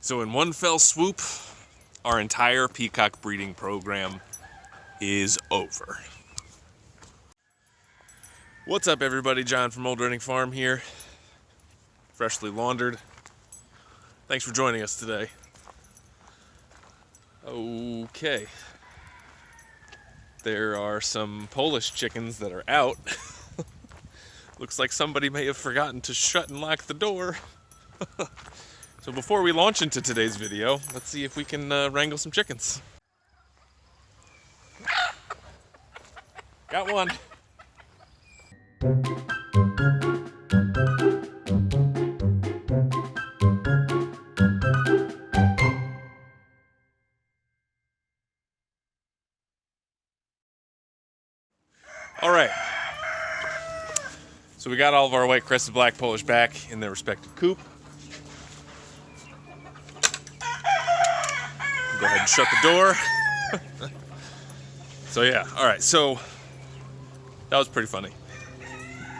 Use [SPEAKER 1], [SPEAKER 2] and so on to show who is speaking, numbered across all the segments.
[SPEAKER 1] So in one fell swoop, our entire peacock breeding program is over. What's up everybody, John from Old Running Farm here, freshly laundered. Thanks for joining us today. Okay, there are some Polish chickens that are out. Looks like somebody may have forgotten to shut and lock the door. So before we launch into today's video, let's see if we can wrangle some chickens. Got one. All right. So we got all of our white crested black Polish back in their respective coop. Go ahead and shut the door. So yeah, all right, so that was pretty funny.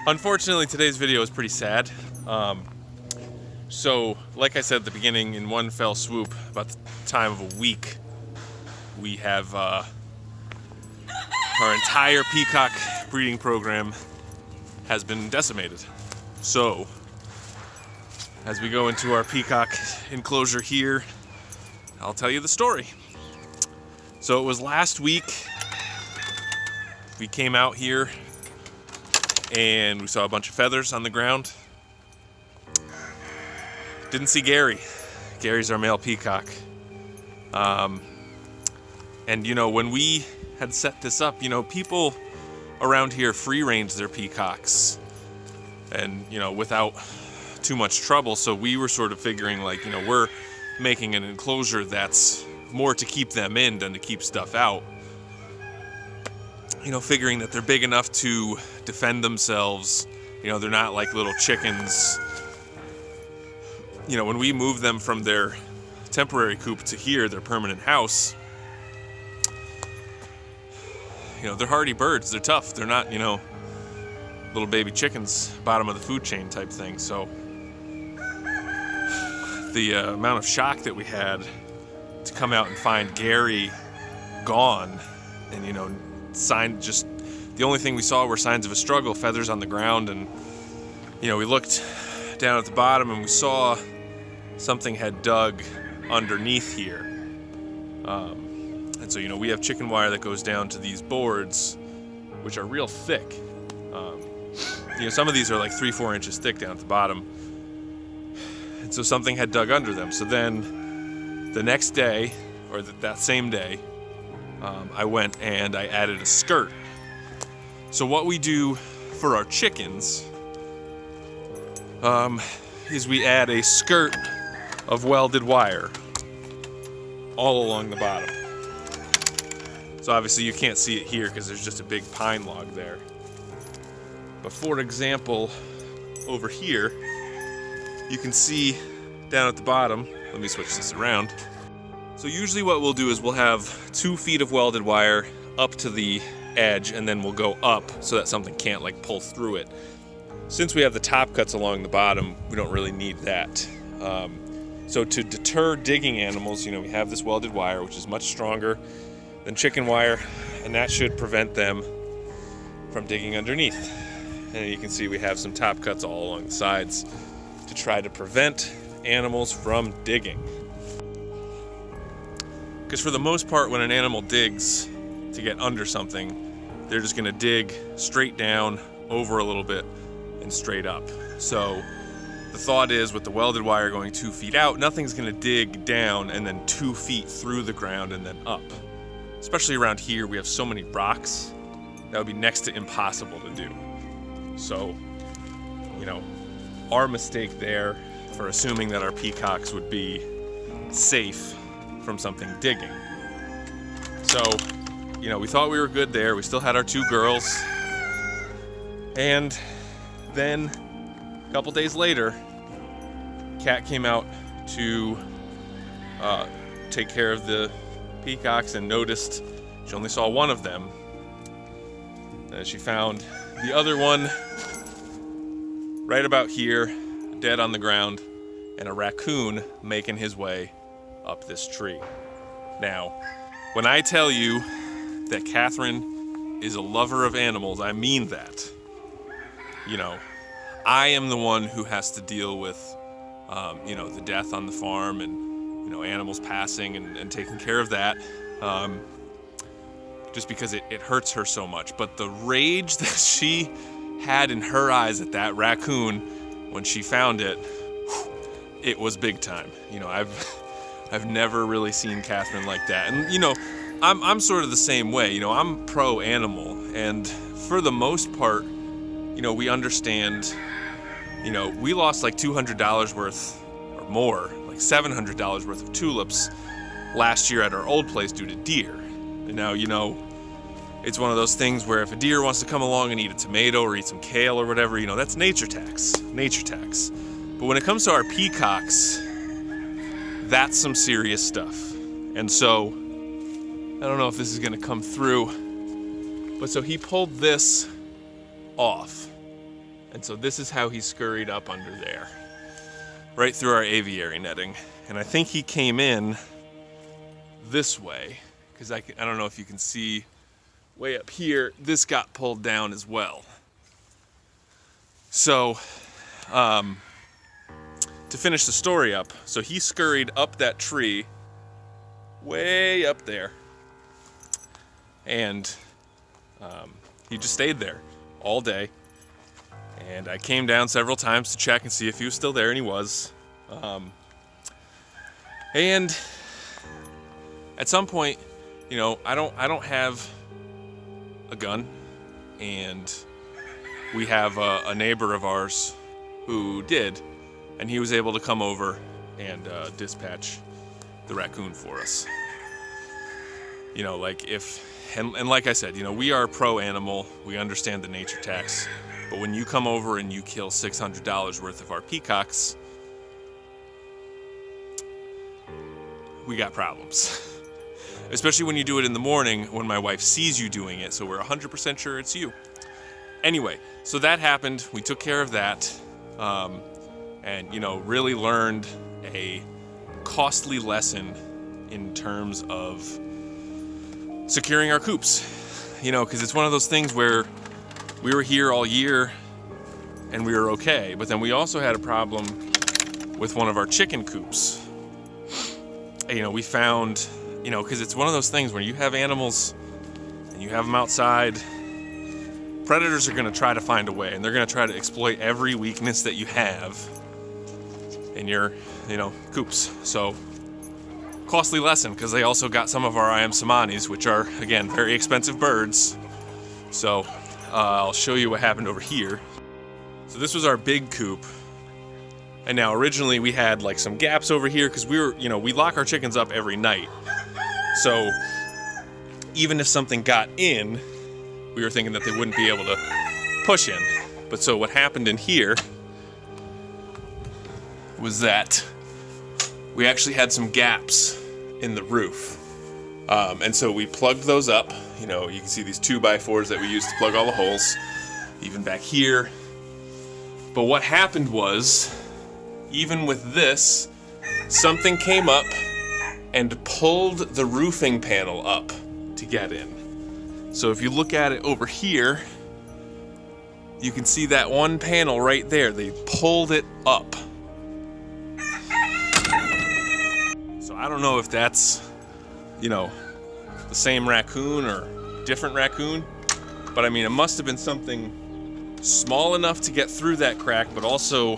[SPEAKER 1] Unfortunately, today's video is pretty sad. So like I said at the beginning, in one fell swoop, about the time of a week, we have our entire peacock breeding program has been decimated. So as we go into our peacock enclosure here, I'll tell you the story. So it was last week, we came out here and we saw a bunch of feathers on the ground. Didn't see Gary. Gary's our male peacock. And you know, when we had set this up, you know, people around here free range their peacocks and, you know, without too much trouble. So we were sort of figuring like, you know, we're making an enclosure that's more to keep them in than to keep stuff out. You know, figuring that they're big enough to defend themselves. You know, they're not like little chickens. You know, when we move them from their temporary coop to here, their permanent house, you know, they're hardy birds. They're tough. They're not, you know, little baby chickens, bottom of the food chain type thing. So the amount of shock that we had to come out and find Gary gone, and you know, just the only thing we saw were signs of a struggle, feathers on the ground, and you know, we looked down at the bottom and we saw something had dug underneath here. And so, you know, we have chicken wire that goes down to these boards, which are real thick. You know, some of these are like 3-4 inches thick down at the bottom. And so something had dug under them. So then the next day, or that same day, I went and I added a skirt. So what we do for our chickens is we add a skirt of welded wire all along the bottom. So obviously you can't see it here because there's just a big pine log there. But for example, over here, you can see down at the bottom, let me switch this around. So usually what we'll do is we'll have 2 feet of welded wire up to the edge, and then we'll go up so that something can't like pull through it. Since we have the top cuts along the bottom, we don't really need that. So to deter digging animals, you know, we have this welded wire, which is much stronger than chicken wire, and that should prevent them from digging underneath. And you can see we have some top cuts all along the sides to try to prevent animals from digging. Because for the most part, when an animal digs to get under something, they're just gonna dig straight down, over a little bit, and straight up. So the thought is, with the welded wire going 2 feet out, nothing's gonna dig down and then 2 feet through the ground and then up. Especially around here, we have so many rocks, that would be next to impossible to do. So, you know, our mistake there for assuming that our peacocks would be safe from something digging. So, you know, we thought we were good there. We still had our 2 girls. And then a couple days later, Kat came out to take care of the peacocks and noticed she only saw one of them. And she found the other one right about here, dead on the ground. and a raccoon making his way up this tree. Now, when I tell you that Catherine is a lover of animals, I mean that. You know, I am the one who has to deal with, the death on the farm and, animals passing and taking care of that, just because it hurts her so much. But the rage that she had in her eyes at that raccoon when she found it, it was big time. I've never really seen Catherine like that. And, I'm sort of the same way. I'm pro animal, and for the most part, we understand, we lost like $200 worth or more, like $700 worth of tulips last year at our old place due to deer. And now, it's one of those things where if a deer wants to come along and eat a tomato or eat some kale or whatever, that's nature tax. But when it comes to our peacocks, that's some serious stuff. And so, I don't know if this is gonna come through, but so he pulled this off. And so this is how he scurried up under there, right through our aviary netting. And I think he came in this way, because I don't know if you can see way up here, this got pulled down as well. So, to finish the story up, so he scurried up that tree, way up there, and he just stayed there all day. And I came down several times to check and see if he was still there, and he was. And at some point, I don't have a gun, and we have a neighbor of ours who did, and he was able to come over and dispatch the raccoon for us. And like I said, we are pro animal. We understand the nature tax. But when you come over and you kill $600 worth of our peacocks, we got problems. Especially when you do it in the morning when my wife sees you doing it, so we're 100% sure it's you. Anyway, so that happened. We took care of that, and really learned a costly lesson in terms of securing our coops. Because it's one of those things where we were here all year and we were okay, but then we also had a problem with one of our chicken coops. We found, because it's one of those things where you have animals and you have them outside, predators are going to try to find a way, and they're going to try to exploit every weakness that you have in your, coops. So, costly lesson, because they also got some of our Iamsomanis, which are, again, very expensive birds. So, I'll show you what happened over here. So this was our big coop. And now originally we had like some gaps over here because we lock our chickens up every night. So even if something got in, we were thinking that they wouldn't be able to push in. But so what happened in here was that we actually had some gaps in the roof. And so we plugged those up. You can see these 2x4s that we used to plug all the holes, even back here. But what happened was, even with this, something came up and pulled the roofing panel up to get in. So if you look at it over here, you can see that one panel right there. They pulled it up. So I don't know if that's, the same raccoon or different raccoon, but it must have been something small enough to get through that crack, but also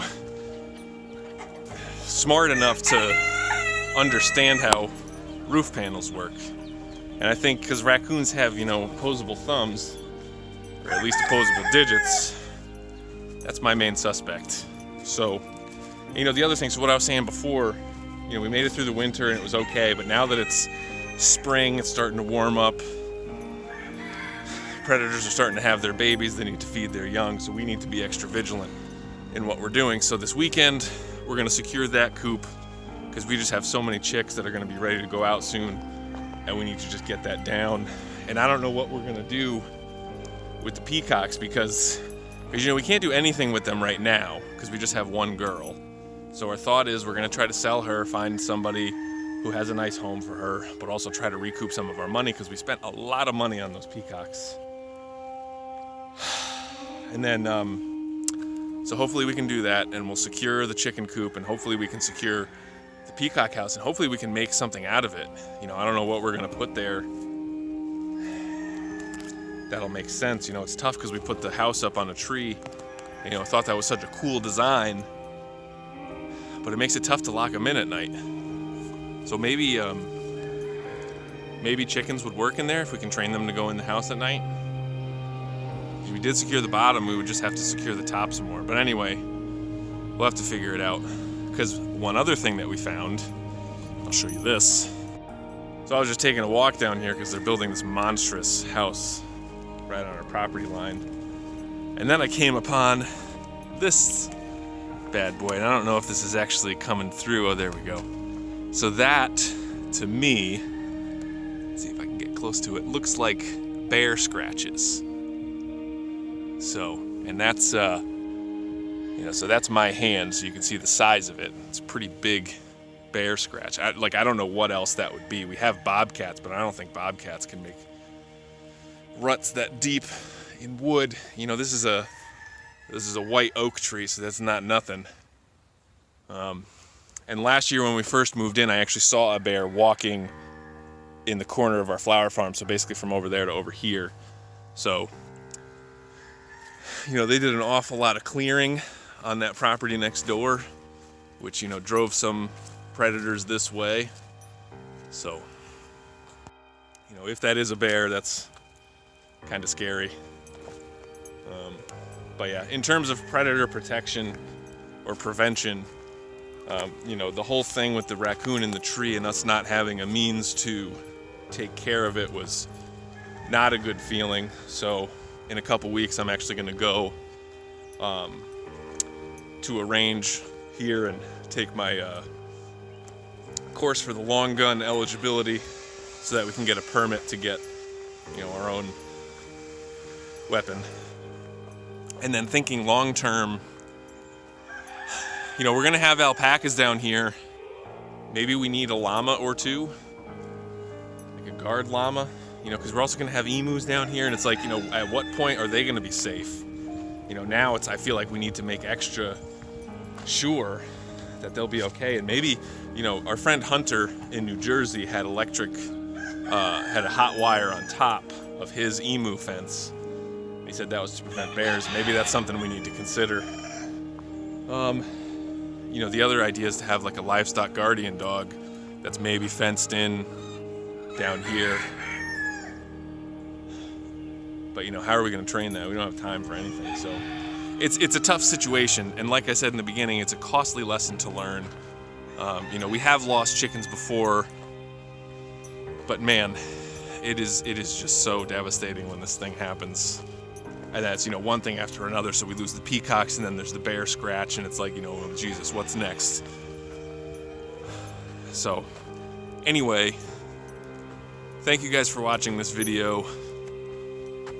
[SPEAKER 1] smart enough to understand how roof panels work. And I think because raccoons have, opposable thumbs, or at least opposable digits, that's my main suspect. So, the other thing, so what I was saying before, we made it through the winter and it was okay, but now that it's spring, it's starting to warm up. Predators are starting to have their babies, they need to feed their young, so we need to be extra vigilant in what we're doing. So this weekend, we're gonna secure that coop because we just have so many chicks that are gonna be ready to go out soon, and we need to just get that down. And I don't know what we're gonna do with the peacocks because we can't do anything with them right now because we just have one girl. So our thought is we're gonna try to sell her, find somebody who has a nice home for her, but also try to recoup some of our money because we spent a lot of money on those peacocks. And then, so hopefully we can do that, and we'll secure the chicken coop, and hopefully we can secure the peacock house, and hopefully we can make something out of it. You know, I don't know what we're gonna put there that'll make sense. You know, it's tough because we put the house up on a tree. You know, I thought that was such a cool design, but it makes it tough to lock them in at night. So maybe chickens would work in there if we can train them to go in the house at night. If we did secure the bottom, we would just have to secure the top some more. But anyway, we'll have to figure it out. Because one other thing that we found, I'll show you this. So I was just taking a walk down here because they're building this monstrous house right on our property line. And then I came upon this bad boy. And I don't know if this is actually coming through. Oh, there we go. So that, to me, let's see if I can get close to it, looks like bear scratches. So, and that's, you know, so that's my hand, so you can see the size of it. It's a pretty big bear scratch. I don't know what else that would be. We have bobcats, but I don't think bobcats can make ruts that deep in wood. You know, this is a white oak tree, so that's not nothing. And last year when we first moved in, I actually saw a bear walking in the corner of our flower farm, so basically from over there to over here. So, you know, they did an awful lot of clearing on that property next door, which, you know, drove some predators this way. So, you know, if that is a bear, that's kind of scary. But yeah, in terms of predator protection or prevention, you know, the whole thing with the raccoon in the tree and us not having a means to take care of it was not a good feeling. So in a couple weeks, I'm actually going to go to a range here and take my course for the long gun eligibility so that we can get a permit to get, you know, our own weapon. And then thinking long term, you know, we're gonna have alpacas down here. Maybe we need a llama or two, like a guard llama, you know, because we're also gonna have emus down here, and it's like, you know, at what point are they gonna be safe? You know, now I feel like we need to make extra sure that they'll be okay. And maybe, you know, our friend Hunter in New Jersey had had a hot wire on top of his emu fence. He said that was to prevent bears. Maybe that's something we need to consider. You know, the other idea is to have like a livestock guardian dog that's maybe fenced in down here. But, you know, how are we going to train that? We don't have time for anything. So it's a tough situation. And like I said in the beginning, it's a costly lesson to learn. You know, we have lost chickens before, but man, it is just so devastating when this thing happens. And that's, you know, one thing after another. So we lose the peacocks, and then there's the bear scratch, and it's like, you know, oh, Jesus, what's next? So anyway, thank you guys for watching this video,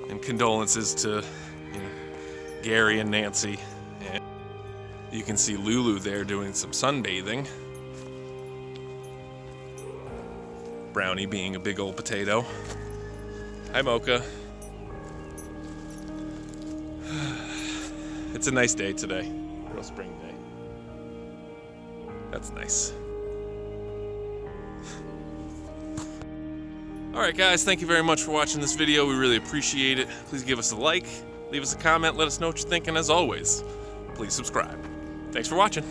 [SPEAKER 1] and condolences to, you know, Gary and Nancy. And you can see Lulu there doing some sunbathing. Brownie being a big old potato. Hi, Mocha. It's a nice day today. Real spring day. That's nice. Alright guys, thank you very much for watching this video. We really appreciate it. Please give us a like, leave us a comment, let us know what you're thinking. As always, please subscribe. Thanks for watching.